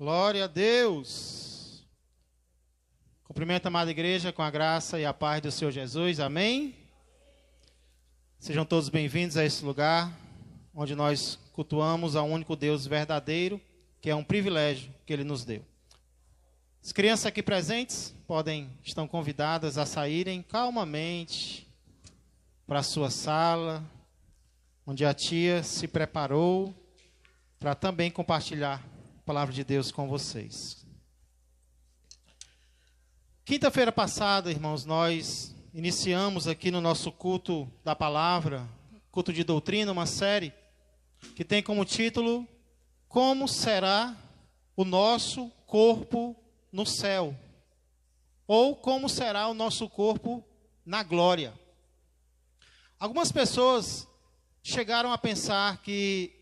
Glória a Deus. Cumprimento a amada igreja com a graça e a paz do Senhor Jesus. Amém? Sejam todos bem-vindos a esse lugar onde nós cultuamos ao único Deus verdadeiro, que é um privilégio que Ele nos deu. As crianças aqui presentes estão convidadas a saírem calmamente para a sua sala, onde a tia se preparou para também compartilhar a palavra de Deus com vocês. Quinta-feira passada, irmãos, nós iniciamos aqui no nosso culto da palavra, culto de doutrina, uma série que tem como título Como será o nosso corpo no céu? Ou como será o nosso corpo na glória? Algumas pessoas chegaram a pensar que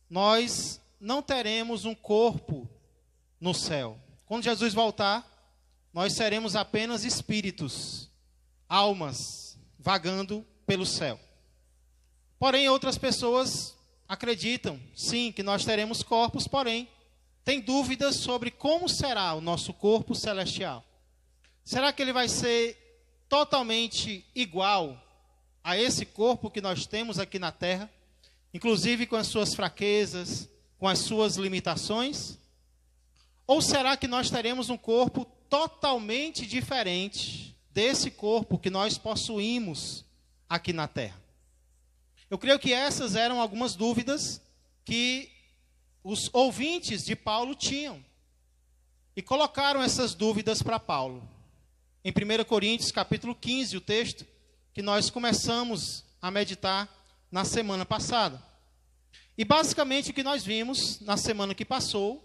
nós não teremos um corpo no céu. Quando Jesus voltar, nós seremos apenas espíritos, almas, vagando pelo céu. Porém, outras pessoas acreditam, sim, que nós teremos corpos, porém, têm dúvidas sobre como será o nosso corpo celestial. Será que ele vai ser totalmente igual a esse corpo que nós temos aqui na terra, inclusive com as suas fraquezas, com as suas limitações? Ou será que nós teremos um corpo totalmente diferente desse corpo que nós possuímos aqui na terra? Eu creio que essas eram algumas dúvidas que os ouvintes de Paulo tinham. E colocaram essas dúvidas para Paulo. Em 1 Coríntios, capítulo 15, o texto que nós começamos a meditar na semana passada. E basicamente o que nós vimos na semana que passou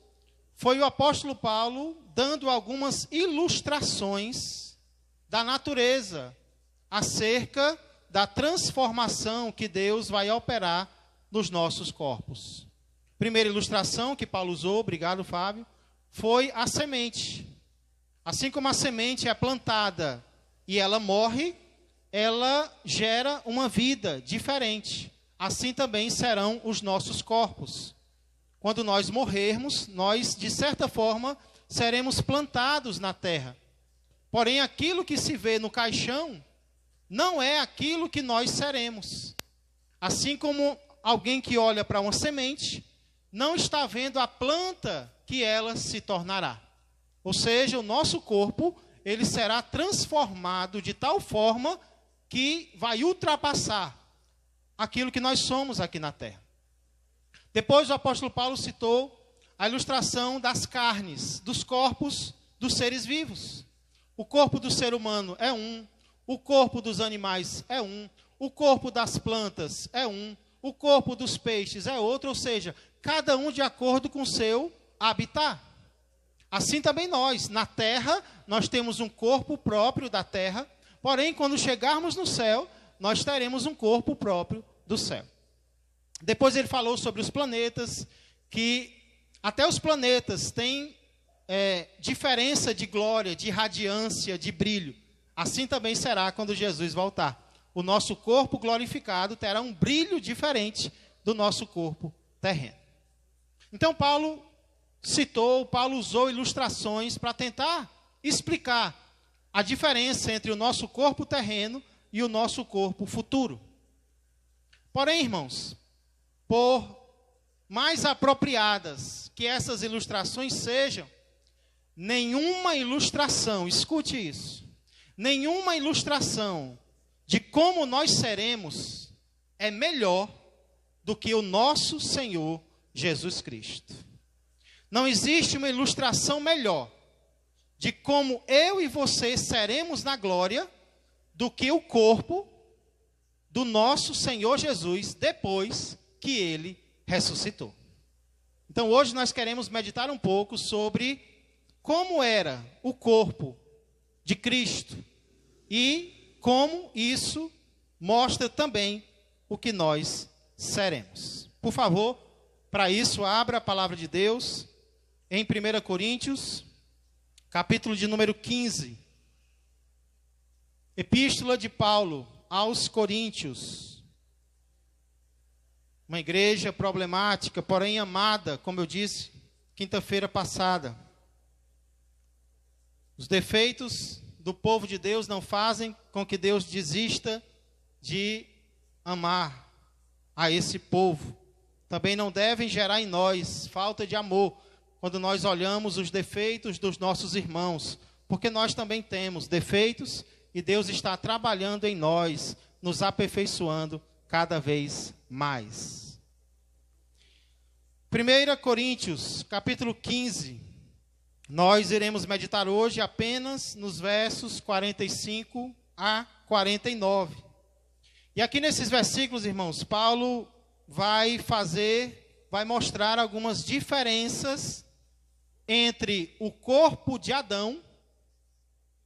foi o apóstolo Paulo dando algumas ilustrações da natureza acerca da transformação que Deus vai operar nos nossos corpos. Primeira ilustração que Paulo usou, obrigado Fábio, foi a semente. Assim como a semente é plantada e ela morre, ela gera uma vida diferente. Assim também serão os nossos corpos. Quando nós morrermos, nós, de certa forma, seremos plantados na terra. Porém, aquilo que se vê no caixão não é aquilo que nós seremos. Assim como alguém que olha para uma semente, não está vendo a planta que ela se tornará. Ou seja, o nosso corpo, ele será transformado de tal forma que vai ultrapassar aquilo que nós somos aqui na terra. Depois o apóstolo Paulo citou a ilustração das carnes, dos corpos dos seres vivos. O corpo do ser humano é um, o corpo dos animais é um, o corpo das plantas é um, o corpo dos peixes é outro, ou seja, cada um de acordo com o seu habitat. Assim também nós, na terra, nós temos um corpo próprio da terra, porém, quando chegarmos no céu, nós teremos um corpo próprio do céu. Depois ele falou sobre os planetas, que até os planetas têm diferença de glória, de radiância, de brilho. Assim também será quando Jesus voltar. O nosso corpo glorificado terá um brilho diferente do nosso corpo terreno. Então Paulo usou ilustrações para tentar explicar a diferença entre o nosso corpo terreno e o nosso corpo futuro. Porém, irmãos, por mais apropriadas que essas ilustrações sejam, nenhuma ilustração, escute isso, nenhuma ilustração de como nós seremos é melhor do que o nosso Senhor Jesus Cristo. Não existe uma ilustração melhor de como eu e você seremos na glória do que o corpo do nosso Senhor Jesus depois que Ele ressuscitou. Então hoje nós queremos meditar um pouco sobre como era o corpo de Cristo e como isso mostra também o que nós seremos. Por favor, para isso abra a palavra de Deus em 1 Coríntios, capítulo de número 15. Epístola de Paulo aos Coríntios. Uma igreja problemática, porém amada, como eu disse, quinta-feira passada. Os defeitos do povo de Deus não fazem com que Deus desista de amar a esse povo. Também não devem gerar em nós falta de amor quando nós olhamos os defeitos dos nossos irmãos, porque nós também temos defeitos e Deus está trabalhando em nós, nos aperfeiçoando cada vez mais. 1 Coríntios, capítulo 15, nós iremos meditar hoje apenas nos versos 45 a 49. E aqui nesses versículos, irmãos, Paulo vai mostrar algumas diferenças entre o corpo de Adão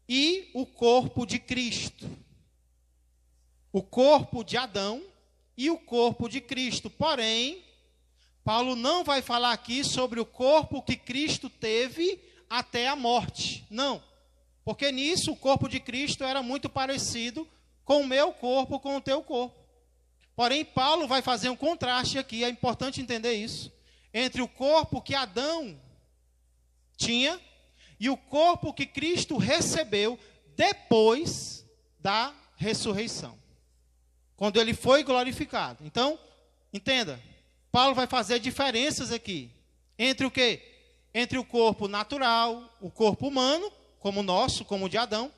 e o corpo de Cristo. O corpo de Adão e o corpo de Cristo. Porém, Paulo não vai falar aqui sobre o corpo que Cristo teve até a morte. Não. Porque nisso o corpo de Cristo era muito parecido com o meu corpo, com o teu corpo. Porém, Paulo vai fazer um contraste aqui, é importante entender isso, entre o corpo que Adão tinha e o corpo que Cristo recebeu depois da ressurreição, quando ele foi glorificado. Então, entenda, Paulo vai fazer diferenças aqui, entre o quê? Entre o corpo natural, o corpo humano, como o nosso, como o de Adão,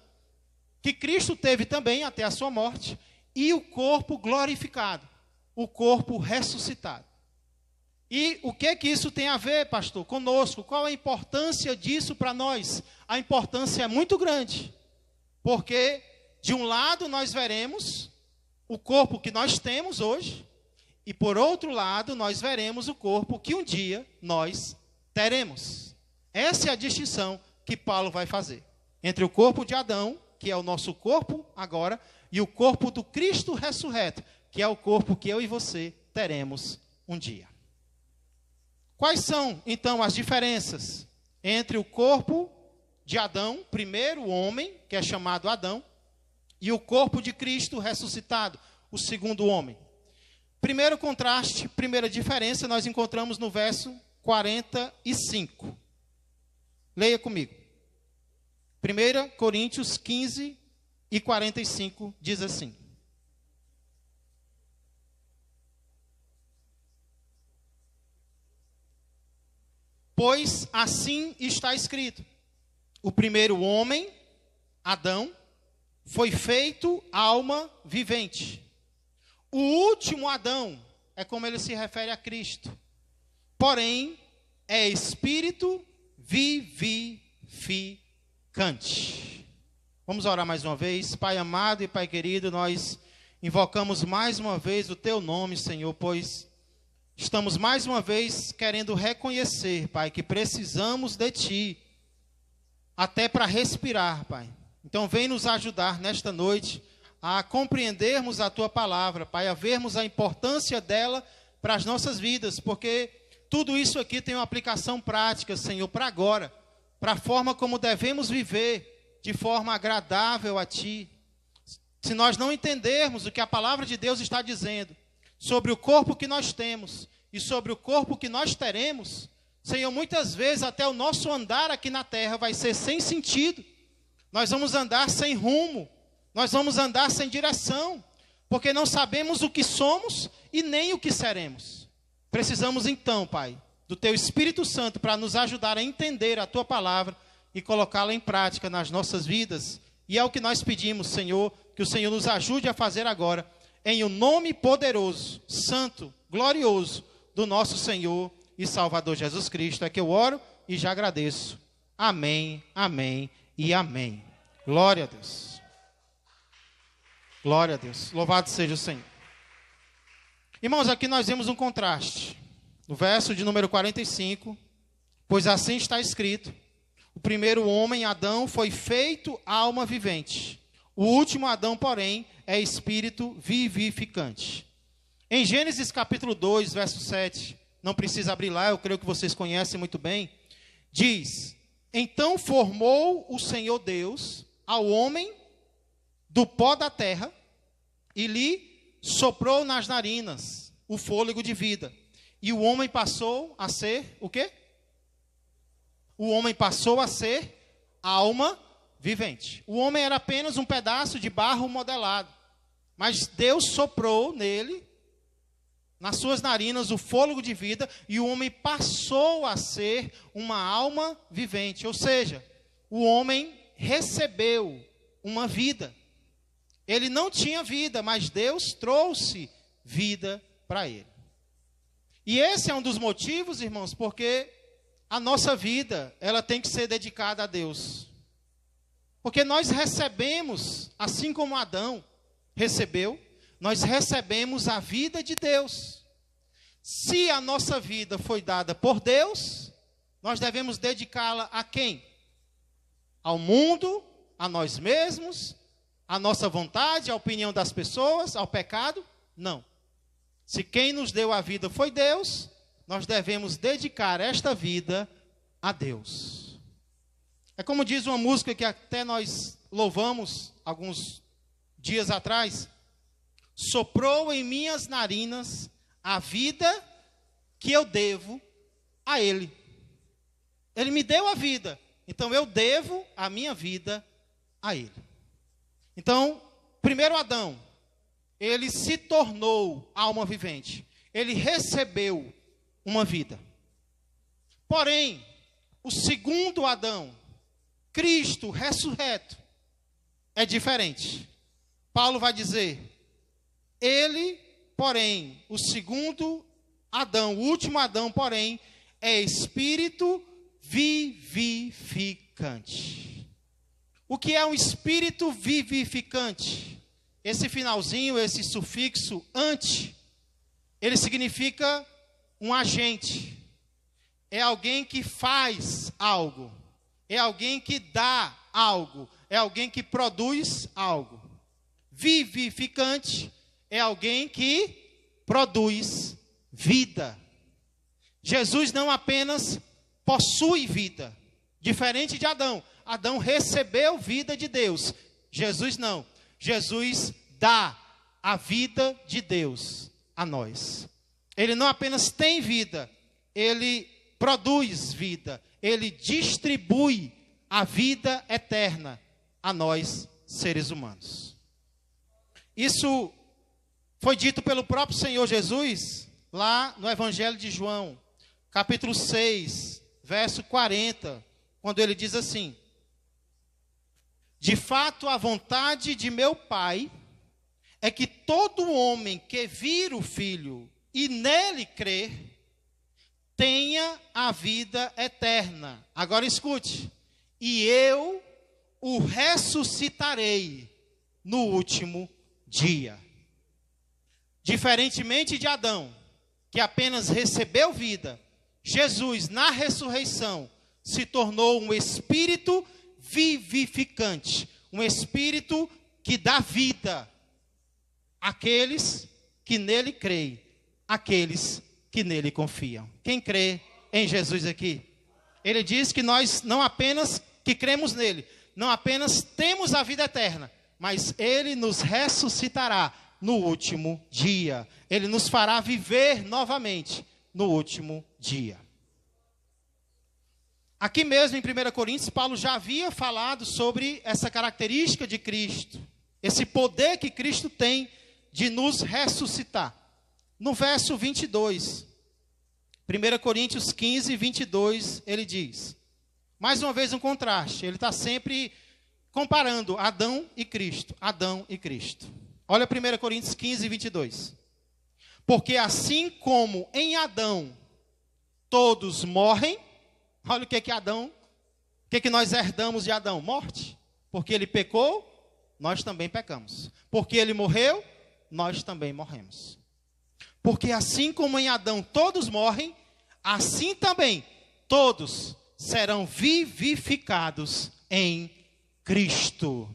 que Cristo teve também até a sua morte, e o corpo glorificado, o corpo ressuscitado. E o que isso tem a ver, pastor, conosco? Qual a importância disso para nós? A importância é muito grande, porque de um lado nós veremos o corpo que nós temos hoje, e por outro lado nós veremos o corpo que um dia nós teremos. Essa é a distinção que Paulo vai fazer entre o corpo de Adão, que é o nosso corpo agora, e o corpo do Cristo ressurreto, que é o corpo que eu e você teremos um dia. Quais são, então, as diferenças entre o corpo de Adão, primeiro homem, que é chamado Adão, e o corpo de Cristo ressuscitado, o segundo homem? Primeiro contraste, primeira diferença, nós encontramos no verso 45. Leia comigo. 1 Coríntios 15 e 45 diz assim: pois assim está escrito: o primeiro homem, Adão, foi feito alma vivente. O último Adão é como ele se refere a Cristo, porém é espírito vivificante. Vamos orar mais uma vez. Pai amado e Pai querido, nós invocamos mais uma vez o Teu nome, Senhor, pois estamos mais uma vez querendo reconhecer, Pai, que precisamos de Ti, até para respirar, Pai. Então vem nos ajudar nesta noite a compreendermos a Tua palavra, Pai, a vermos a importância dela para as nossas vidas, porque tudo isso aqui tem uma aplicação prática, Senhor, para agora, para a forma como devemos viver, de forma agradável a Ti. Se nós não entendermos o que a palavra de Deus está dizendo sobre o corpo que nós temos e sobre o corpo que nós teremos, Senhor, muitas vezes até o nosso andar aqui na terra vai ser sem sentido. Nós vamos andar sem rumo, nós vamos andar sem direção, porque não sabemos o que somos e nem o que seremos. Precisamos então, Pai, do Teu Espírito Santo para nos ajudar a entender a Tua palavra e colocá-la em prática nas nossas vidas. E é o que nós pedimos, Senhor, que o Senhor nos ajude a fazer agora, em o nome poderoso, santo, glorioso do nosso Senhor e Salvador Jesus Cristo. É que eu oro e já agradeço. Amém, amém e amém. Glória a Deus. Glória a Deus. Louvado seja o Senhor. Irmãos, aqui nós vemos um contraste. No verso de número 45, pois assim está escrito: o primeiro homem, Adão, foi feito alma vivente. O último Adão, porém, é espírito vivificante. Em Gênesis capítulo 2, verso 7, não precisa abrir lá, eu creio que vocês conhecem muito bem, diz: então formou o Senhor Deus ao homem do pó da terra e lhe soprou nas narinas o fôlego de vida. E o homem passou a ser o quê? O homem passou a ser alma vivente. O homem era apenas um pedaço de barro modelado. Mas Deus soprou nele, nas suas narinas, o fôlego de vida, e o homem passou a ser uma alma vivente. Ou seja, o homem recebeu uma vida. Ele não tinha vida, mas Deus trouxe vida para ele. E esse é um dos motivos, irmãos, porque a nossa vida, ela tem que ser dedicada a Deus. Porque nós recebemos, assim como Adão recebeu, nós recebemos a vida de Deus. Se a nossa vida foi dada por Deus, nós devemos dedicá-la a quem? Ao mundo, a nós mesmos, à nossa vontade, à opinião das pessoas, ao pecado? Não. Se quem nos deu a vida foi Deus, nós devemos dedicar esta vida a Deus. É como diz uma música que até nós louvamos alguns dias atrás: soprou em minhas narinas a vida que eu devo a Ele. Ele me deu a vida, então eu devo a minha vida a Ele. Então, primeiro Adão, ele se tornou alma vivente. Ele recebeu uma vida. Porém, o segundo Adão, Cristo ressurreto, é diferente. Paulo vai dizer: ele, porém, o segundo Adão, o último Adão, porém, é espírito vivificante. O que é um espírito vivificante? Esse finalzinho, esse sufixo ante, ele significa um agente. É alguém que faz algo. É alguém que dá algo. É alguém que produz algo. Vivificante é alguém que produz vida. Jesus não apenas possui vida, diferente de Adão. Adão recebeu vida de Deus. Jesus não. Jesus dá a vida de Deus a nós. Ele não apenas tem vida, ele produz vida. Ele distribui a vida eterna a nós, seres humanos. Isso foi dito pelo próprio Senhor Jesus, lá no Evangelho de João, capítulo 6, verso 40, quando ele diz assim: de fato, a vontade de meu Pai é que todo homem que vir o Filho e nele crer, tenha a vida eterna. Agora escute: e eu o ressuscitarei no último dia. Diferentemente de Adão, que apenas recebeu vida, Jesus, na ressurreição, se tornou um espírito vivificante, um espírito que dá vida àqueles que nele creem, àqueles que nele confiam. Quem crê em Jesus aqui? Ele diz que nós não apenas que cremos nele, não apenas temos a vida eterna, mas ele nos ressuscitará no último dia. Ele nos fará viver novamente no último dia. Aqui mesmo em 1 Coríntios, Paulo já havia falado sobre essa característica de Cristo, esse poder que Cristo tem de nos ressuscitar. No verso 22, 1 Coríntios 15, 22, ele diz, mais uma vez um contraste, ele está sempre comparando Adão e Cristo, Adão e Cristo. Olha 1 Coríntios 15, 22. Porque assim como em Adão todos morrem, olha o que Adão, o que nós herdamos de Adão? Morte. Porque ele pecou, nós também pecamos. Porque ele morreu, nós também morremos. Porque assim como em Adão todos morrem, assim também todos serão vivificados em Cristo.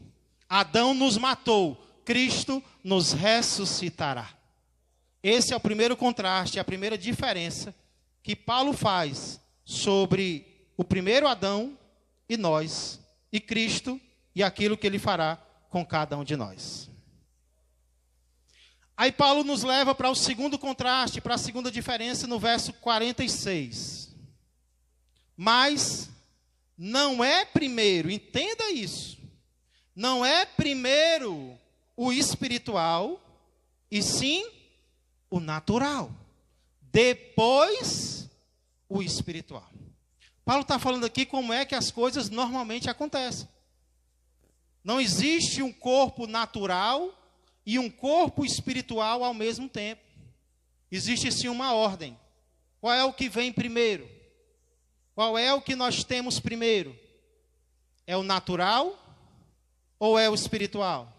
Adão nos matou, Cristo nos ressuscitará. Esse é o primeiro contraste, a primeira diferença que Paulo faz sobre o primeiro Adão e nós, e Cristo, e aquilo que ele fará com cada um de nós. Aí Paulo nos leva para o segundo contraste, para a segunda diferença no verso 46. Mas não é primeiro, entenda isso, não é primeiro o espiritual, e sim o natural. Depois o espiritual. Paulo está falando aqui como é que as coisas normalmente acontecem. Não existe um corpo natural e um corpo espiritual ao mesmo tempo. Existe sim uma ordem. Qual é o que vem primeiro? Qual é o que nós temos primeiro? É o natural ou é o espiritual?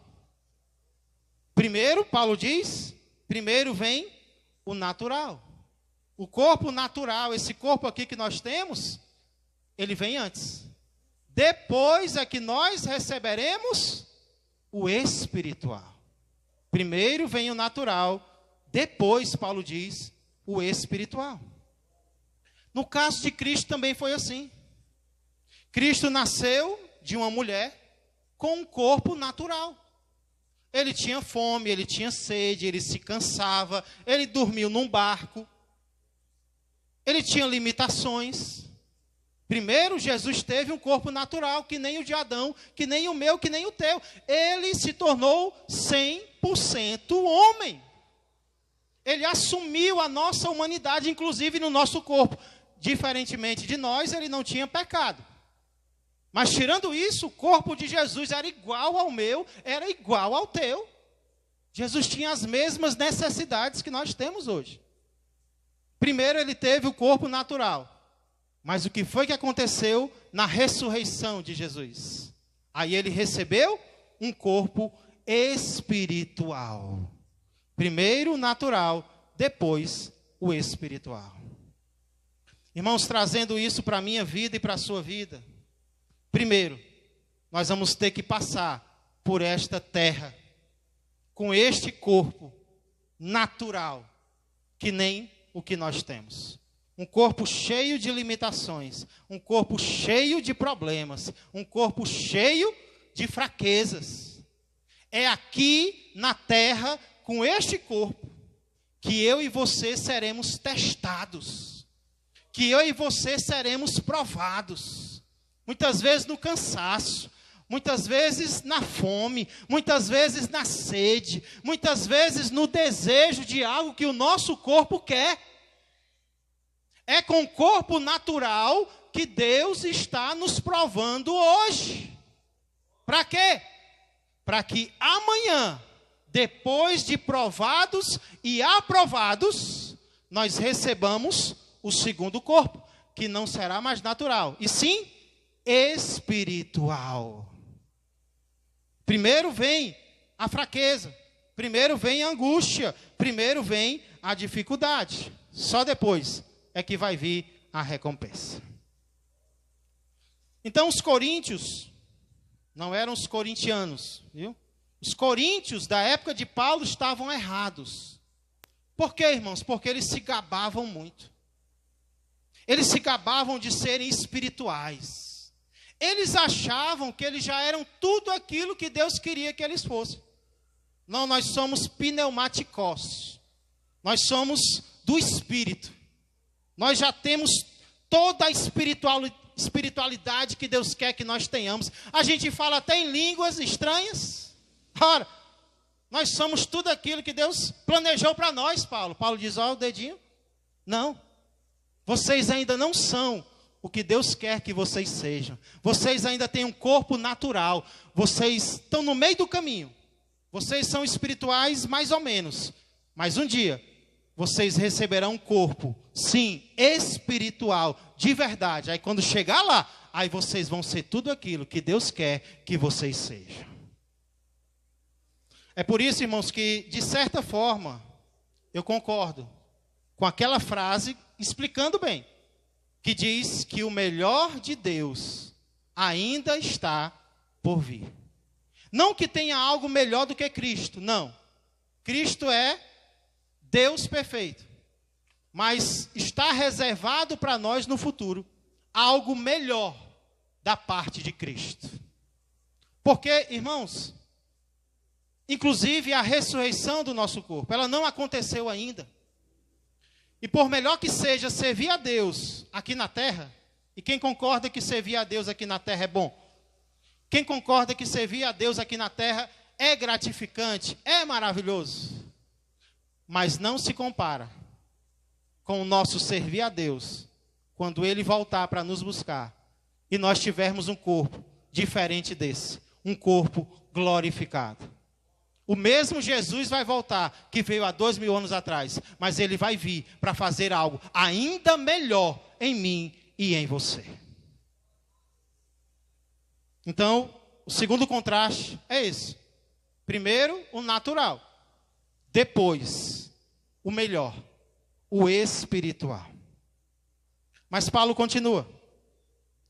Primeiro, Paulo diz, primeiro vem o natural. O corpo natural, esse corpo aqui que nós temos, ele vem antes. Depois é que nós receberemos o espiritual. Primeiro vem o natural, depois, Paulo diz, o espiritual. No caso de Cristo também foi assim. Cristo nasceu de uma mulher com um corpo natural. Ele tinha fome, ele tinha sede, ele se cansava, ele dormiu num barco. Ele tinha limitações. Primeiro, Jesus teve um corpo natural, que nem o de Adão, que nem o meu, que nem o teu. Ele se tornou 100% homem. Ele assumiu a nossa humanidade, inclusive no nosso corpo. Diferentemente de nós, ele não tinha pecado. Mas tirando isso, o corpo de Jesus era igual ao meu, era igual ao teu. Jesus tinha as mesmas necessidades que nós temos hoje. Primeiro ele teve o corpo natural. Mas o que foi que aconteceu na ressurreição de Jesus? Aí ele recebeu um corpo espiritual. Primeiro o natural, depois o espiritual. Irmãos, trazendo isso para a minha vida e para a sua vida. Primeiro, nós vamos ter que passar por esta terra com este corpo natural, que nem o que nós temos. Um corpo cheio de limitações, um corpo cheio de problemas, um corpo cheio de fraquezas. É aqui na terra, com este corpo, que eu e você seremos testados, que eu e você seremos provados. Muitas vezes no cansaço, muitas vezes na fome, muitas vezes na sede, muitas vezes no desejo de algo que o nosso corpo quer. É com o corpo natural que Deus está nos provando hoje. Para quê? Para que amanhã, depois de provados e aprovados, nós recebamos o segundo corpo, que não será mais natural, e sim espiritual. Primeiro vem a fraqueza, primeiro vem a angústia, primeiro vem a dificuldade. Só depois é que vai vir a recompensa. Então os coríntios não eram os corintianos, viu? Os coríntios da época de Paulo estavam errados. Por quê, irmãos? Porque eles se gabavam muito. Eles se gabavam de serem espirituais. Eles achavam que eles já eram tudo aquilo que Deus queria que eles fossem. Não, nós somos pneumáticos. Nós somos do Espírito. Nós já temos toda a espiritualidade que Deus quer que nós tenhamos. A gente fala até em línguas estranhas. Ora, nós somos tudo aquilo que Deus planejou para nós, Paulo. Paulo diz, ó, o dedinho. Não. Vocês ainda não são o que Deus quer que vocês sejam. Vocês ainda têm um corpo natural. Vocês estão no meio do caminho. Vocês são espirituais mais ou menos. Mas um dia, vocês receberão um corpo, sim, espiritual, de verdade. Aí quando chegar lá, aí vocês vão ser tudo aquilo que Deus quer que vocês sejam. É por isso, irmãos, que de certa forma, eu concordo com aquela frase, explicando bem, que diz que o melhor de Deus ainda está por vir. Não que tenha algo melhor do que Cristo, não. Cristo é Deus perfeito. Mas está reservado para nós no futuro algo melhor da parte de Cristo. Porque, irmãos, inclusive a ressurreição do nosso corpo, ela não aconteceu ainda. E por melhor que seja servir a Deus aqui na terra, E quem concorda que servir a Deus aqui na terra é bom? Quem concorda que servir a Deus aqui na terra é gratificante, é maravilhoso? Mas não se compara com o nosso servir a Deus quando Ele voltar para nos buscar e nós tivermos um corpo diferente desse, um corpo glorificado. O mesmo Jesus vai voltar, que veio há 2000 anos atrás, mas Ele vai vir para fazer algo ainda melhor em mim e em você. Então, o segundo contraste é esse. Primeiro, o natural. Depois, o melhor, o espiritual. Mas Paulo continua.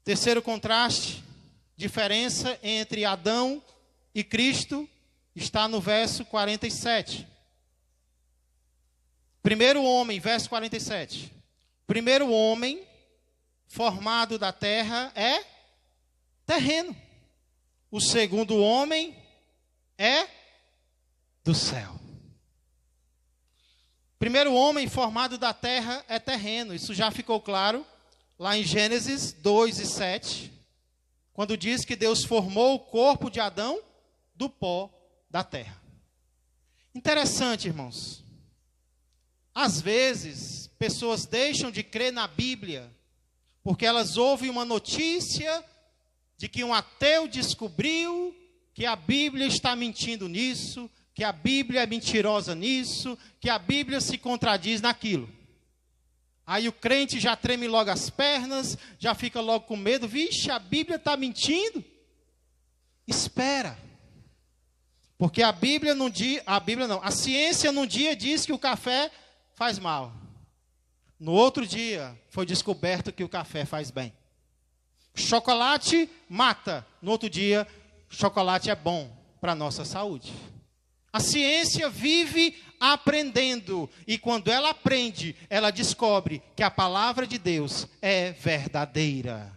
Terceiro contraste, diferença entre Adão e Cristo, está no verso 47. Primeiro homem, verso 47. Primeiro homem formado da terra é terreno. O segundo homem é do céu. Primeiro homem formado da terra é terreno. Isso já ficou claro lá em Gênesis 2:7, quando diz que Deus formou o corpo de Adão do pó da terra. Interessante, irmãos. Às vezes, pessoas deixam de crer na Bíblia porque elas ouvem uma notícia de que um ateu descobriu que a Bíblia está mentindo nisso, que a Bíblia é mentirosa nisso, que a Bíblia se contradiz naquilo. Aí o crente já treme logo as pernas, já fica logo com medo. Vixe, a Bíblia está mentindo. Espera. Porque a ciência num dia diz que o café faz mal. No outro dia foi descoberto que o café faz bem. Chocolate mata. No outro dia, chocolate é bom para a nossa saúde. A ciência vive aprendendo. E quando ela aprende, ela descobre que a palavra de Deus é verdadeira.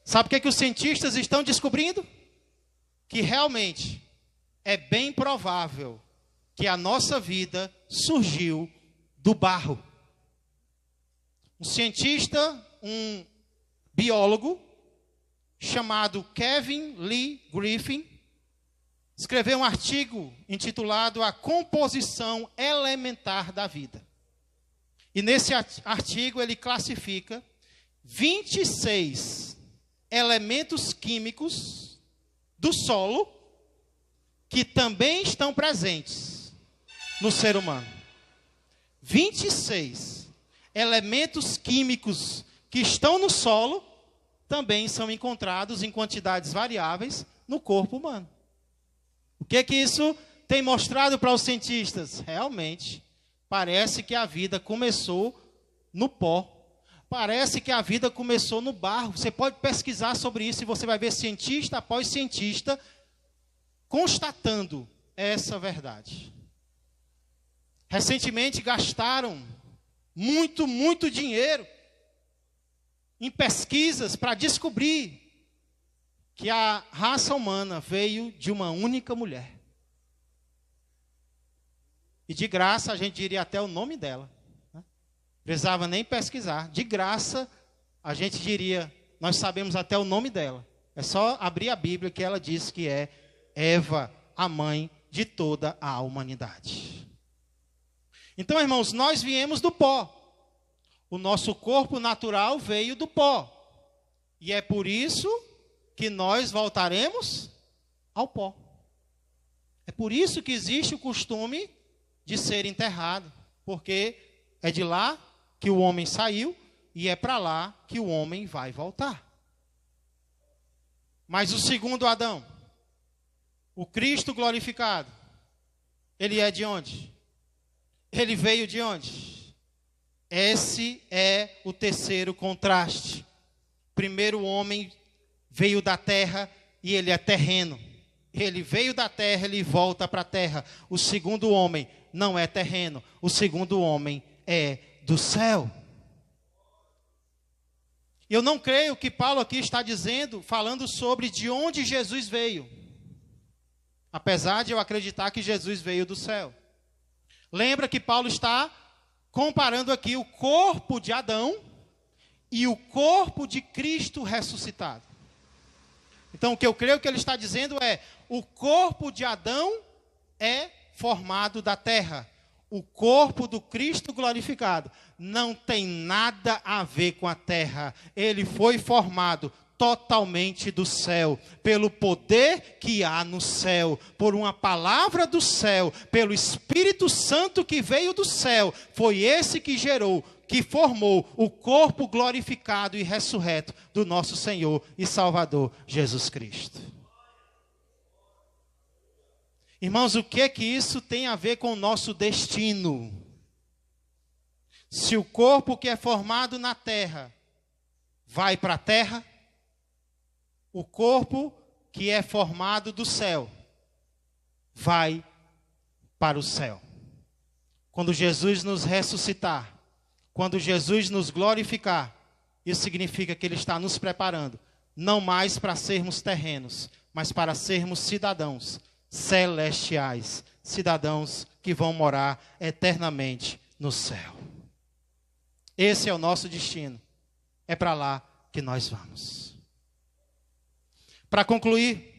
Sabe o que os cientistas estão descobrindo? Que realmente é bem provável que a nossa vida surgiu do barro. Um cientista, um biólogo, chamado Kevin Lee Griffin, escreveu um artigo intitulado A Composição Elementar da Vida. E nesse artigo ele classifica 26 elementos químicos do solo que também estão presentes no ser humano. 26 elementos químicos que estão no solo também são encontrados em quantidades variáveis no corpo humano. O que isso tem mostrado para os cientistas? Realmente, parece que a vida começou no pó. Parece que a vida começou no barro. Você pode pesquisar sobre isso e você vai ver cientista após cientista constatando essa verdade. Recentemente gastaram muito dinheiro em pesquisas para descobrir que a raça humana veio de uma única mulher. E de graça a gente diria até o nome dela. Né? Precisava nem pesquisar. De graça a gente diria, nós sabemos até o nome dela. É só abrir a Bíblia que ela diz que é Eva, a mãe de toda a humanidade. Então, irmãos, nós viemos do pó. O nosso corpo natural veio do pó. E é por isso que nós voltaremos ao pó. É por isso que existe o costume de ser enterrado, porque é de lá que o homem saiu e é para lá que o homem vai voltar. Mas o segundo Adão, o Cristo glorificado, ele é de onde? Ele veio de onde? Esse é o terceiro contraste. Primeiro homem veio da terra e ele é terreno. Ele veio da terra, ele volta para a terra. O segundo homem não é terreno. O segundo homem é do céu. Eu não creio que Paulo aqui está dizendo, falando sobre de onde Jesus veio. Apesar de eu acreditar que Jesus veio do céu. Lembra que Paulo está comparando aqui o corpo de Adão e o corpo de Cristo ressuscitado. Então, o que eu creio que ele está dizendo é: o corpo de Adão é formado da terra. O corpo do Cristo glorificado não tem nada a ver com a terra. Ele foi formado totalmente do céu, pelo poder que há no céu, por uma palavra do céu, pelo Espírito Santo que veio do céu. Foi esse que gerou, que formou o corpo glorificado e ressurreto do nosso Senhor e Salvador Jesus Cristo. Irmãos, o que é que isso tem a ver com o nosso destino? Se o corpo que é formado na terra vai para a terra, o corpo que é formado do céu vai para o céu. Quando Jesus nos ressuscitar, quando Jesus nos glorificar, isso significa que Ele está nos preparando, não mais para sermos terrenos, mas para sermos cidadãos celestiais, cidadãos que vão morar eternamente no céu. Esse é o nosso destino. É para lá que nós vamos. Para concluir,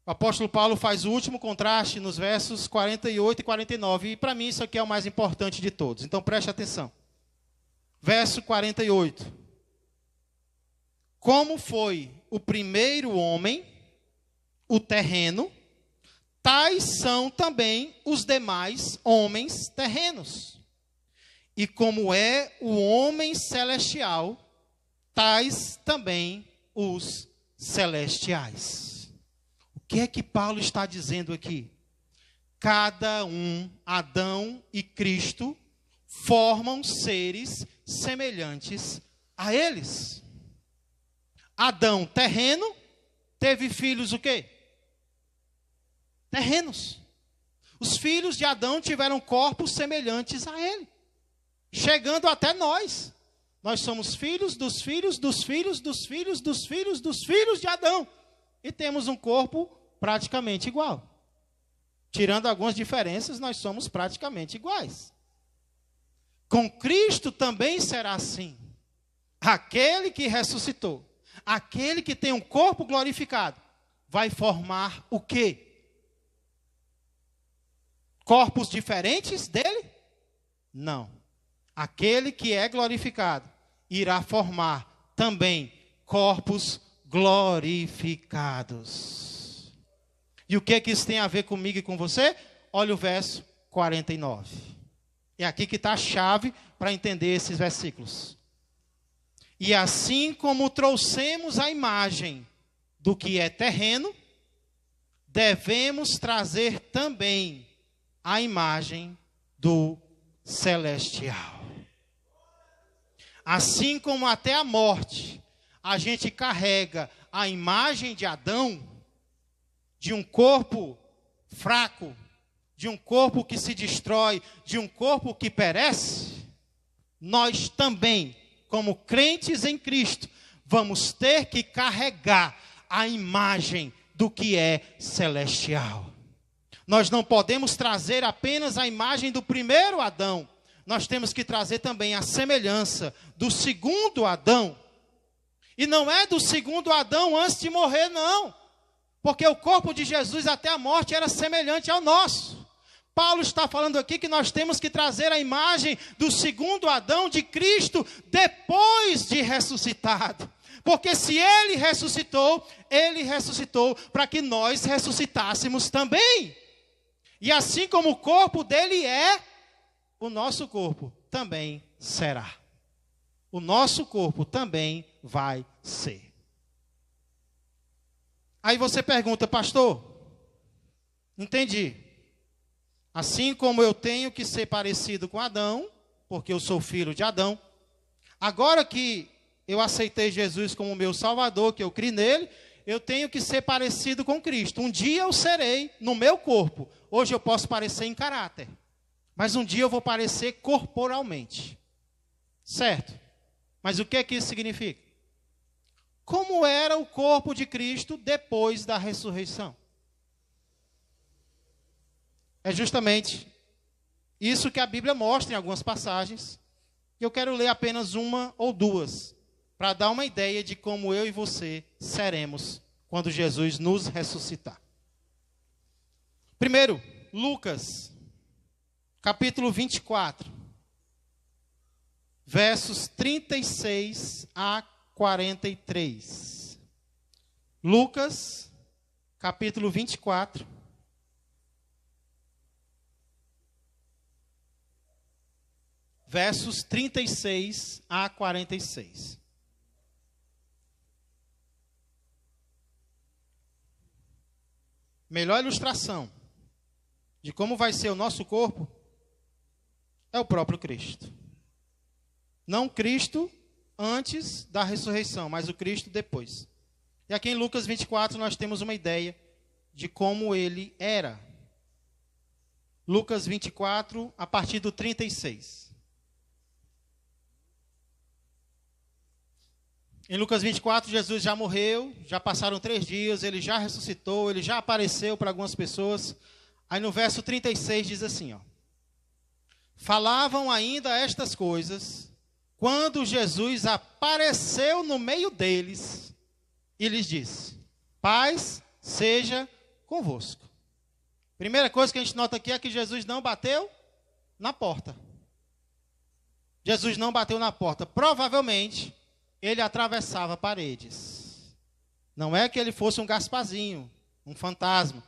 o apóstolo Paulo faz o último contraste nos versos 48 e 49. E para mim isso aqui é o mais importante de todos. Então preste atenção. Verso 48. Como foi o primeiro homem, o terreno, tais são também os demais homens terrenos. E como é o homem celestial, tais também os celestiais. O que é que Paulo está dizendo aqui? Cada um, Adão e Cristo, formam seres semelhantes a eles. Adão, terreno, teve filhos o quê? Terrenos. Os filhos de Adão tiveram corpos semelhantes a ele, chegando até nós. Nós somos filhos dos filhos dos filhos dos filhos dos filhos dos filhos de Adão. E temos um corpo praticamente igual. Tirando algumas diferenças, nós somos praticamente iguais. Com Cristo também será assim. Aquele que ressuscitou, aquele que tem um corpo glorificado, vai formar o quê? Corpos diferentes dele? Não. Aquele que é glorificado irá formar também corpos glorificados. E o que é que isso tem a ver comigo e com você? Olha o verso 49. É aqui que está a chave para entender esses versículos. E assim como trouxemos a imagem do que é terreno, devemos trazer também a imagem do celestial. Assim como até a morte a gente carrega a imagem de Adão, de um corpo fraco, de um corpo que se destrói, de um corpo que perece, nós também, como crentes em Cristo, vamos ter que carregar a imagem do que é celestial. Nós não podemos trazer apenas a imagem do primeiro Adão. Nós temos que trazer também a semelhança do segundo Adão. E não é do segundo Adão antes de morrer, não. Porque o corpo de Jesus até a morte era semelhante ao nosso. Paulo está falando aqui que nós temos que trazer a imagem do segundo Adão de Cristo depois de ressuscitado. Porque se ele ressuscitou para que nós ressuscitássemos também. E assim como o corpo dele é, o nosso corpo também será. O nosso corpo também vai ser. Aí você pergunta, pastor, entendi. Assim como eu tenho que ser parecido com Adão, porque eu sou filho de Adão, agora que eu aceitei Jesus como meu Salvador, que eu criei nele, eu tenho que ser parecido com Cristo. Um dia eu serei no meu corpo. Hoje eu posso parecer em caráter. Mas um dia eu vou parecer corporalmente. Certo? Mas o que é que isso significa? Como era o corpo de Cristo depois da ressurreição? É justamente isso que a Bíblia mostra em algumas passagens. Eu quero ler apenas uma ou duas, para dar uma ideia de como eu e você seremos quando Jesus nos ressuscitar. Primeiro, Lucas, capítulo 24, versos 36 a 43. Lucas, capítulo 24, versos 36 a 46. Melhor ilustração de como vai ser o nosso corpo é o próprio Cristo. Não Cristo antes da ressurreição, mas o Cristo depois. E aqui em Lucas 24 nós temos uma ideia de como ele era. Lucas 24, a partir do 36. Em Lucas 24, Jesus já morreu, já passaram 3 dias, ele já ressuscitou, ele já apareceu para algumas pessoas. Aí no verso 36 diz assim, ó: falavam ainda estas coisas, quando Jesus apareceu no meio deles, e lhes disse: paz seja convosco. Primeira coisa que a gente nota aqui é que Jesus não bateu na porta. Jesus não bateu na porta. Provavelmente, ele atravessava paredes. Não é que ele fosse um Gasparzinho, um fantasma,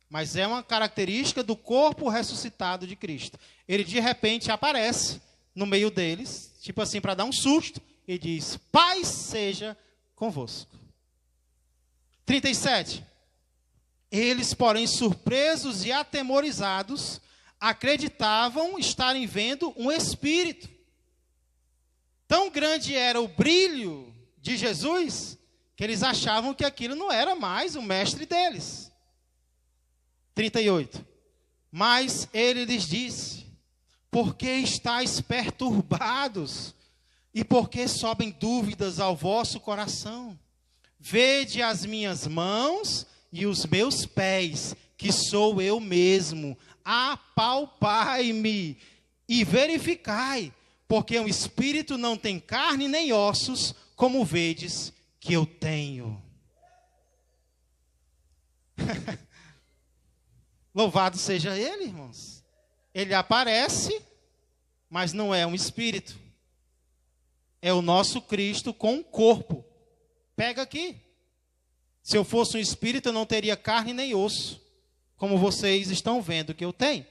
mas é uma característica do corpo ressuscitado de Cristo. Ele de repente aparece no meio deles, tipo assim, para dar um susto, e diz: paz seja convosco. 37. Eles, porém, surpresos e atemorizados, acreditavam estarem vendo um espírito. Tão grande era o brilho de Jesus, que eles achavam que aquilo não era mais o mestre deles. 38. Mas ele lhes disse: por que estáis perturbados? E por que sobem dúvidas ao vosso coração? Vede as minhas mãos e os meus pés, que sou eu mesmo. Apalpai-me e verificai, porque o espírito não tem carne nem ossos, como vedes que eu tenho. Louvado seja ele, irmãos. Ele aparece, mas não é um espírito. É o nosso Cristo com um corpo. Pega aqui. Se eu fosse um espírito, eu não teria carne nem osso, como vocês estão vendo que eu tenho.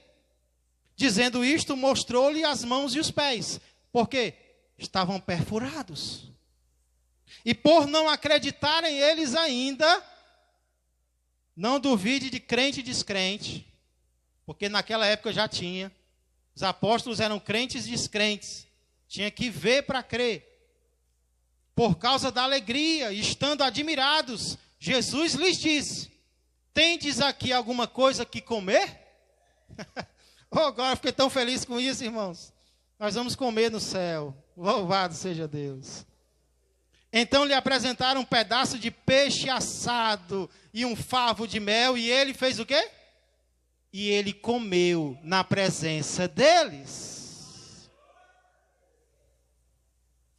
Dizendo isto, mostrou-lhe as mãos e os pés. Por quê? Estavam perfurados. E por não acreditarem eles ainda, não duvide de crente e descrente, porque naquela época já tinha. Os apóstolos eram crentes e descrentes. Tinha que ver para crer. Por causa da alegria, estando admirados, Jesus lhes disse: tendes aqui alguma coisa que comer? Oh, agora fiquei tão feliz com isso, irmãos. Nós vamos comer no céu. Louvado seja Deus. Então lhe apresentaram um pedaço de peixe assado e um favo de mel. E ele fez o quê? E ele comeu na presença deles.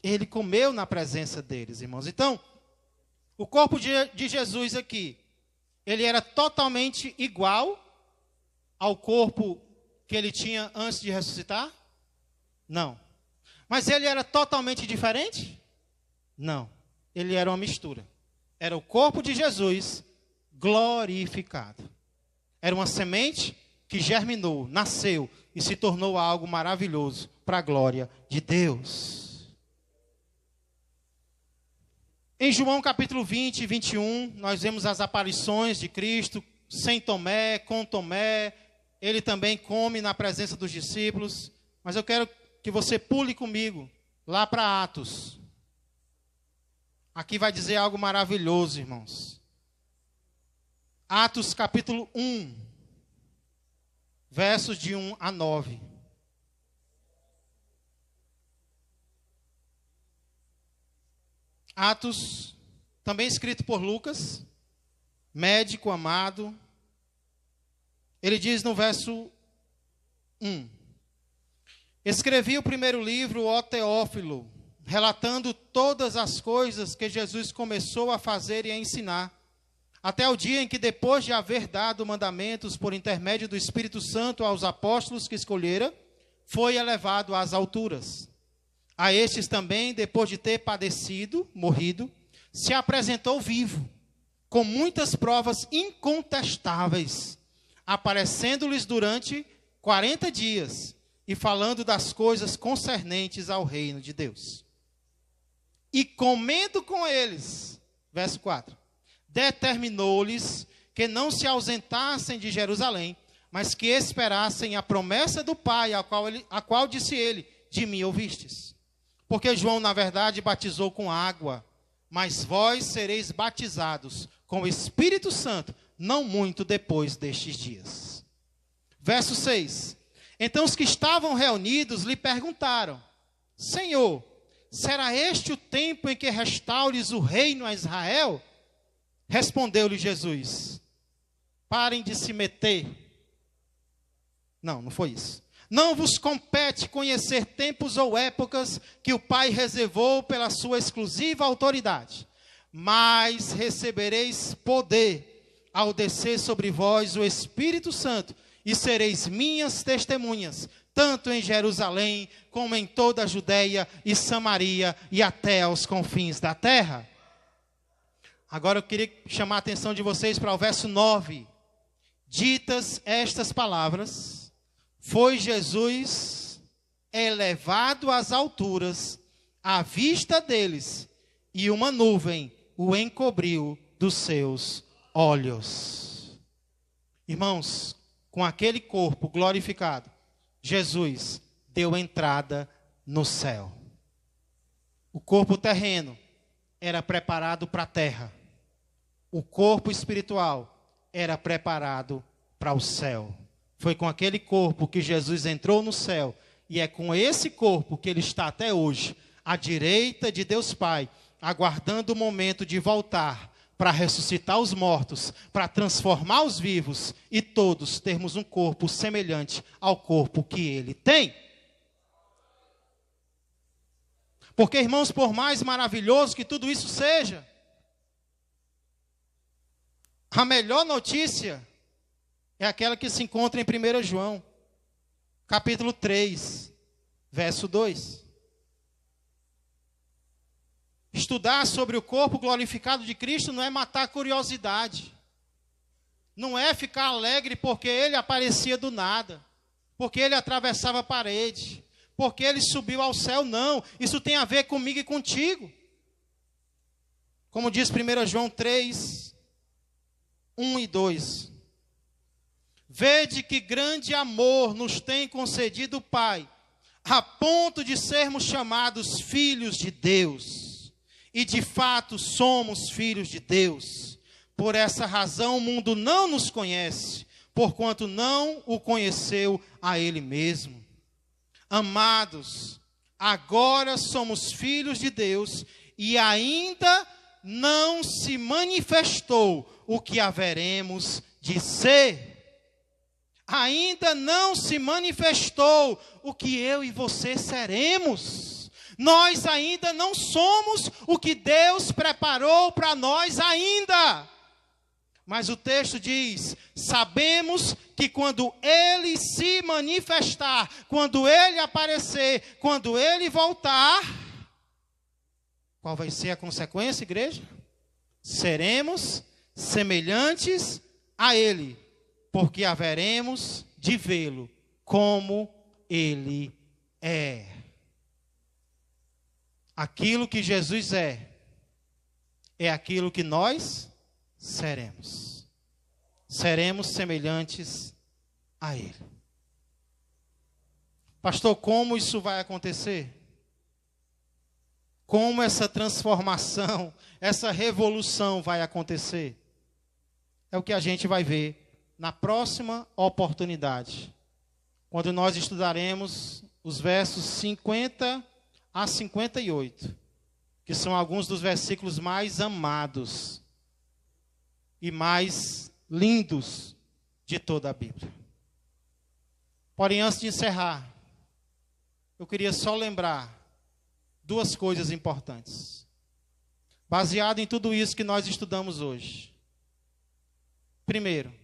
Ele comeu na presença deles, irmãos. Então, o corpo de Jesus aqui, ele era totalmente igual ao corpo que ele tinha antes de ressuscitar? Não. Mas ele era totalmente diferente? Não. Ele era uma mistura. Era o corpo de Jesus glorificado. Era uma semente que germinou, nasceu e se tornou algo maravilhoso para a glória de Deus. Em João capítulo 20 e 21, nós vemos as aparições de Cristo sem Tomé, com Tomé. Ele também come na presença dos discípulos. Mas eu quero que você pule comigo lá para Atos. Aqui vai dizer algo maravilhoso, irmãos. Atos capítulo 1, versos de 1 a 9. Atos, também escrito por Lucas, médico amado. Ele diz no verso 1: Escrevi o primeiro livro, ó Teófilo, relatando todas as coisas que Jesus começou a fazer e a ensinar, até o dia em que, depois de haver dado mandamentos por intermédio do Espírito Santo aos apóstolos que escolhera, foi elevado às alturas. A estes também, depois de ter padecido, morrido, se apresentou vivo, com muitas provas incontestáveis, aparecendo-lhes durante 40 dias e falando das coisas concernentes ao reino de Deus. E comendo com eles, verso 4, determinou-lhes que não se ausentassem de Jerusalém, mas que esperassem a promessa do Pai, a qual disse ele, de mim ouvistes. Porque João, na verdade, batizou com água, mas vós sereis batizados com o Espírito Santo, não muito depois destes dias. Verso 6. Então os que estavam reunidos lhe perguntaram, Senhor, será este o tempo em que restaures o reino a Israel? Respondeu-lhe Jesus, parem de se meter. Não foi isso. Não vos compete conhecer tempos ou épocas que o Pai reservou pela sua exclusiva autoridade, mas recebereis poder ao descer sobre vós o Espírito Santo, e sereis minhas testemunhas, tanto em Jerusalém, como em toda a Judeia e Samaria, e até aos confins da terra. Agora eu queria chamar a atenção de vocês para o verso 9. Ditas estas palavras, foi Jesus elevado às alturas, à vista deles, e uma nuvem o encobriu dos seus olhos. Irmãos, com aquele corpo glorificado, Jesus deu entrada no céu. O corpo terreno era preparado para a terra. O corpo espiritual era preparado para o céu. Foi com aquele corpo que Jesus entrou no céu, e é com esse corpo que ele está até hoje, à direita de Deus Pai, aguardando o momento de voltar para ressuscitar os mortos, para transformar os vivos e todos termos um corpo semelhante ao corpo que ele tem. Porque, irmãos, por mais maravilhoso que tudo isso seja, a melhor notícia é aquela que se encontra em 1 João, capítulo 3, verso 2. Estudar sobre o corpo glorificado de Cristo não é matar a curiosidade. Não é ficar alegre porque ele aparecia do nada, porque ele atravessava a parede, porque ele subiu ao céu, não. Isso tem a ver comigo e contigo. Como diz 1 João 3, 1 e 2. Vede que grande amor nos tem concedido o Pai, a ponto de sermos chamados filhos de Deus. E de fato somos filhos de Deus. Por essa razão o mundo não nos conhece, porquanto não o conheceu a Ele mesmo. Amados, agora somos filhos de Deus e ainda não se manifestou o que haveremos de ser. Ainda não se manifestou o que eu e você seremos. Nós ainda não somos o que Deus preparou para nós ainda. Mas o texto diz, sabemos que quando Ele se manifestar, quando Ele aparecer, quando Ele voltar, qual vai ser a consequência, igreja? Seremos semelhantes a Ele, porque haveremos de vê-lo como Ele é. Aquilo que Jesus é aquilo que nós seremos. Seremos semelhantes a Ele. Pastor, como isso vai acontecer? Como essa transformação, essa revolução vai acontecer? É o que a gente vai ver na próxima oportunidade, quando nós estudaremos os versos 50 a 58, que são alguns dos versículos mais amados e mais lindos de toda a Bíblia. Porém, antes de encerrar, eu queria só lembrar duas coisas importantes, baseado em tudo isso que nós estudamos hoje. Primeiro,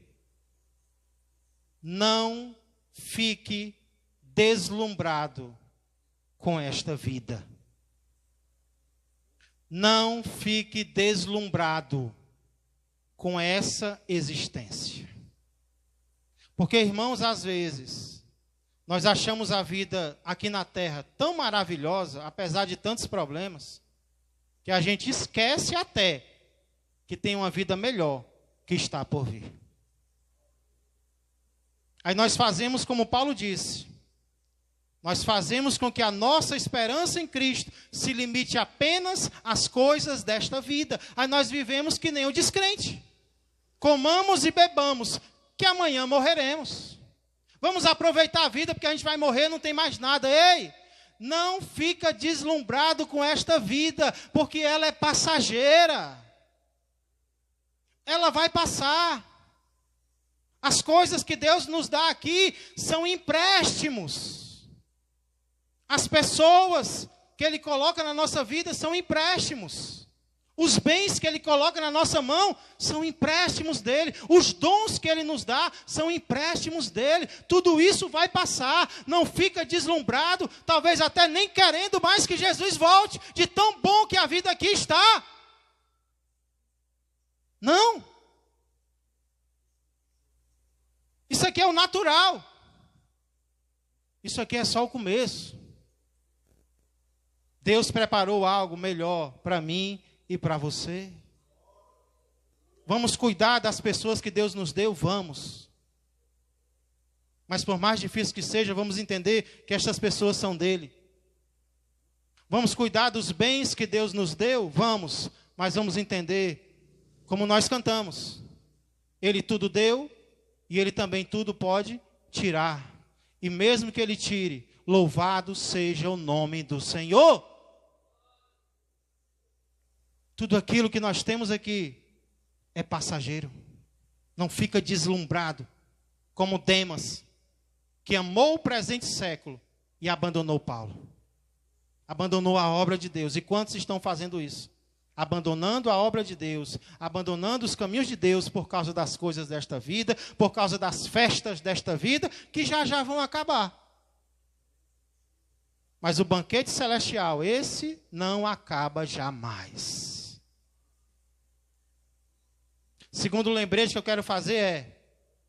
não fique deslumbrado com esta vida. Não fique deslumbrado com essa existência. Porque, irmãos, às vezes, nós achamos a vida aqui na terra tão maravilhosa, apesar de tantos problemas, que a gente esquece até que tem uma vida melhor que está por vir. Aí nós fazemos como Paulo disse, nós fazemos com que a nossa esperança em Cristo se limite apenas às coisas desta vida. Aí nós vivemos que nem o descrente. Comamos e bebamos, que amanhã morreremos. Vamos aproveitar a vida porque a gente vai morrer, não tem mais nada. Ei, não fica deslumbrado com esta vida, porque ela é passageira. Ela vai passar. As coisas que Deus nos dá aqui são empréstimos. As pessoas que Ele coloca na nossa vida são empréstimos. Os bens que Ele coloca na nossa mão são empréstimos dEle. Os dons que Ele nos dá são empréstimos dEle. Tudo isso vai passar. Não fica deslumbrado, talvez até nem querendo mais que Jesus volte, de tão bom que a vida aqui está. Não. Isso aqui é o natural. Isso aqui é só o começo. Deus preparou algo melhor para mim e para você. Vamos cuidar das pessoas que Deus nos deu? Vamos. Mas por mais difícil que seja, vamos entender que estas pessoas são dele. Vamos cuidar dos bens que Deus nos deu? Vamos. Mas vamos entender, como nós cantamos, Ele tudo deu e Ele também tudo pode tirar. E mesmo que Ele tire, louvado seja o nome do Senhor. Tudo aquilo que nós temos aqui é passageiro. Não fica deslumbrado, como Demas, que amou o presente século e abandonou Paulo. Abandonou a obra de Deus. E quantos estão fazendo isso? Abandonando a obra de Deus, abandonando os caminhos de Deus por causa das coisas desta vida, por causa das festas desta vida, que já vão acabar. Mas o banquete celestial, esse não acaba jamais. Segundo lembrete que eu quero fazer é,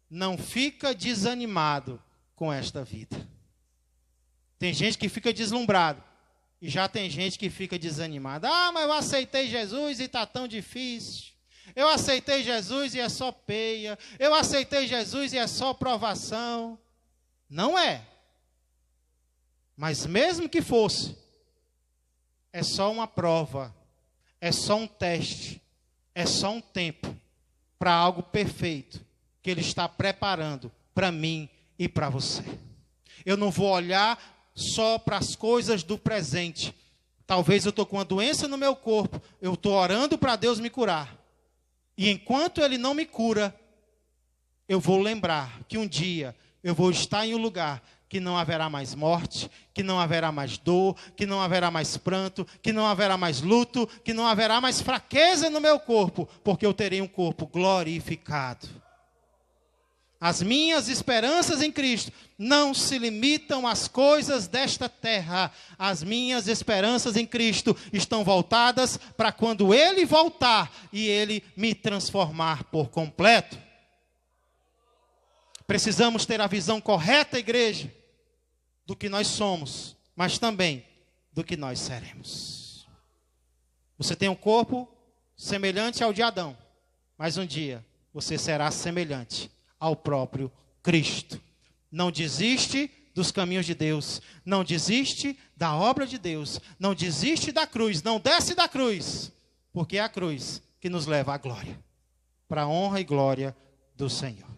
não fica desanimado com esta vida. Tem gente que fica deslumbrado. E já tem gente que fica desanimada. Ah, mas eu aceitei Jesus e está tão difícil. Eu aceitei Jesus e é só peia. Eu aceitei Jesus e é só provação. Não é. Mas mesmo que fosse, é só uma prova. É só um teste. É só um tempo para algo perfeito que Ele está preparando para mim e para você. Eu não vou olhar só para as coisas do presente. Talvez eu estou com uma doença no meu corpo, eu estou orando para Deus me curar. E enquanto Ele não me cura, eu vou lembrar que um dia eu vou estar em um lugar que não haverá mais morte, que não haverá mais dor, que não haverá mais pranto, que não haverá mais luto, que não haverá mais fraqueza no meu corpo, porque eu terei um corpo glorificado. As minhas esperanças em Cristo não se limitam às coisas desta terra. As minhas esperanças em Cristo estão voltadas para quando Ele voltar e Ele me transformar por completo. Precisamos ter a visão correta, igreja, do que nós somos, mas também do que nós seremos. Você tem um corpo semelhante ao de Adão, mas um dia você será semelhante ao próprio Cristo. Não desiste dos caminhos de Deus, não desiste da obra de Deus, não desiste da cruz, não desce da cruz, porque é a cruz que nos leva à glória, para a honra e glória do Senhor.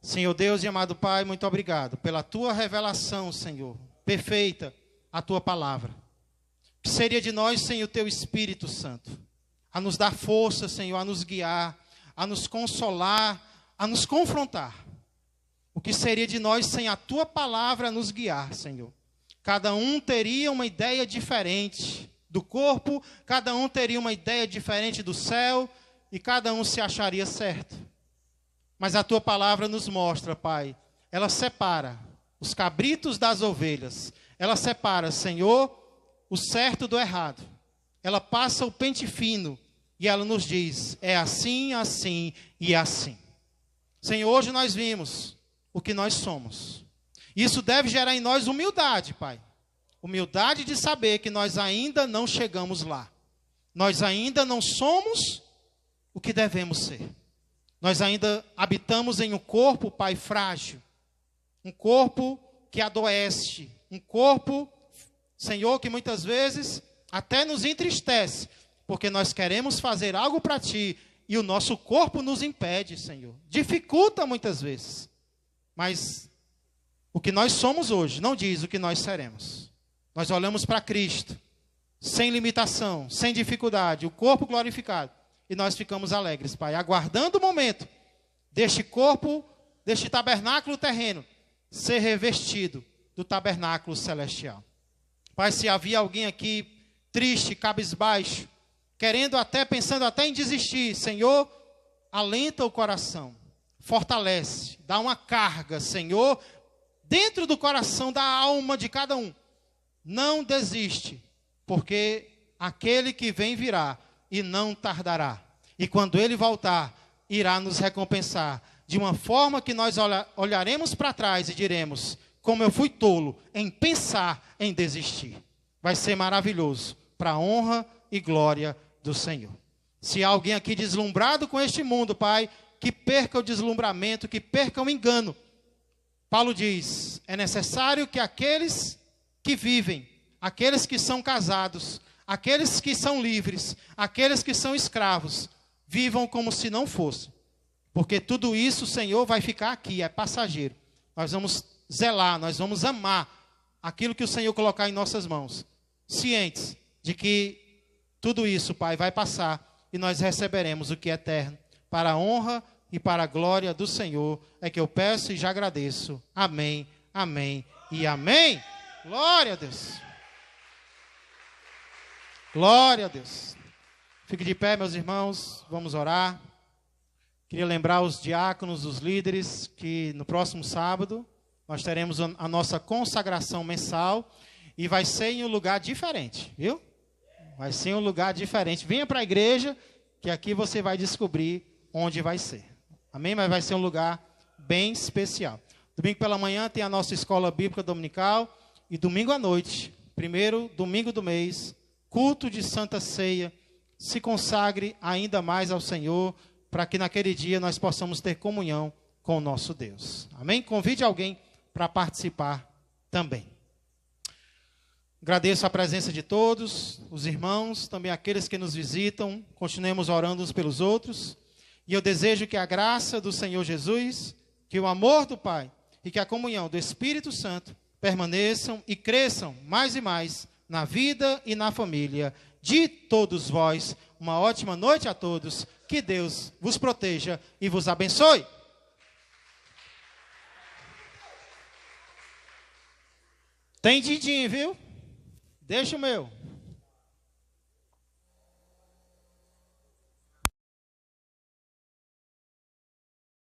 Senhor Deus e amado Pai, muito obrigado pela Tua revelação, Senhor, perfeita, a Tua palavra. Que seria de nós sem o Teu Espírito Santo, a nos dar força, Senhor, a nos guiar, a nos consolar, a nos confrontar. O que seria de nós sem a tua palavra nos guiar, Senhor? Cada um teria uma ideia diferente do corpo, cada um teria uma ideia diferente do céu, e cada um se acharia certo. Mas a tua palavra nos mostra, Pai, ela separa os cabritos das ovelhas, ela separa, Senhor, o certo do errado. Ela passa o pente fino e ela nos diz, é assim, assim e assim. Senhor, hoje nós vimos o que nós somos. Isso deve gerar em nós humildade, Pai. Humildade de saber que nós ainda não chegamos lá. Nós ainda não somos o que devemos ser. Nós ainda habitamos em um corpo, Pai, frágil. Um corpo que adoece. Um corpo, Senhor, que muitas vezes até nos entristece. Porque nós queremos fazer algo para Ti e o nosso corpo nos impede, Senhor. Dificulta muitas vezes. Mas o que nós somos hoje não diz o que nós seremos. Nós olhamos para Cristo, sem limitação, sem dificuldade, o corpo glorificado. E nós ficamos alegres, Pai, aguardando o momento deste corpo, deste tabernáculo terreno, ser revestido do tabernáculo celestial. Pai, se havia alguém aqui triste, cabisbaixo, querendo até, pensando até em desistir, Senhor, alenta o coração, fortalece, dá uma carga, Senhor, dentro do coração, da alma de cada um. Não desiste, porque aquele que vem virá e não tardará. E quando ele voltar, irá nos recompensar de uma forma que nós olharemos para trás e diremos, como eu fui tolo em pensar em desistir. Vai ser maravilhoso, para a honra e glória do Senhor. Se há alguém aqui deslumbrado com este mundo, Pai, que perca o deslumbramento, que perca o engano. Paulo diz, é necessário que aqueles que vivem, aqueles que são casados, aqueles que são livres, aqueles que são escravos, vivam como se não fossem. Porque tudo isso, Senhor, vai ficar aqui, é passageiro. Nós vamos zelar, nós vamos amar aquilo que o Senhor colocar em nossas mãos. Cientes de que tudo isso, Pai, vai passar e nós receberemos o que é eterno. Para a honra e para a glória do Senhor é que eu peço e já agradeço. Amém, amém e amém. Glória a Deus. Glória a Deus. Fique de pé, meus irmãos, vamos orar. Queria lembrar os diáconos, os líderes, que no próximo sábado nós teremos a nossa consagração mensal e vai ser em um lugar diferente, viu? Vai ser em um lugar diferente. Venha para a igreja, que aqui você vai descobrir onde vai ser. Amém? Mas vai ser um lugar bem especial. Domingo pela manhã tem a nossa escola bíblica dominical e domingo à noite, primeiro domingo do mês, culto de Santa Ceia. Se consagre ainda mais ao Senhor, para que naquele dia nós possamos ter comunhão com o nosso Deus. Amém? Convide alguém para participar também. Agradeço a presença de todos, os irmãos, também aqueles que nos visitam. Continuemos orando uns pelos outros. E eu desejo que a graça do Senhor Jesus, que o amor do Pai e que a comunhão do Espírito Santo permaneçam e cresçam mais e mais na vida e na família de todos vós. Uma ótima noite a todos. Que Deus vos proteja e vos abençoe. Tem din-din, viu? Deixa o meu.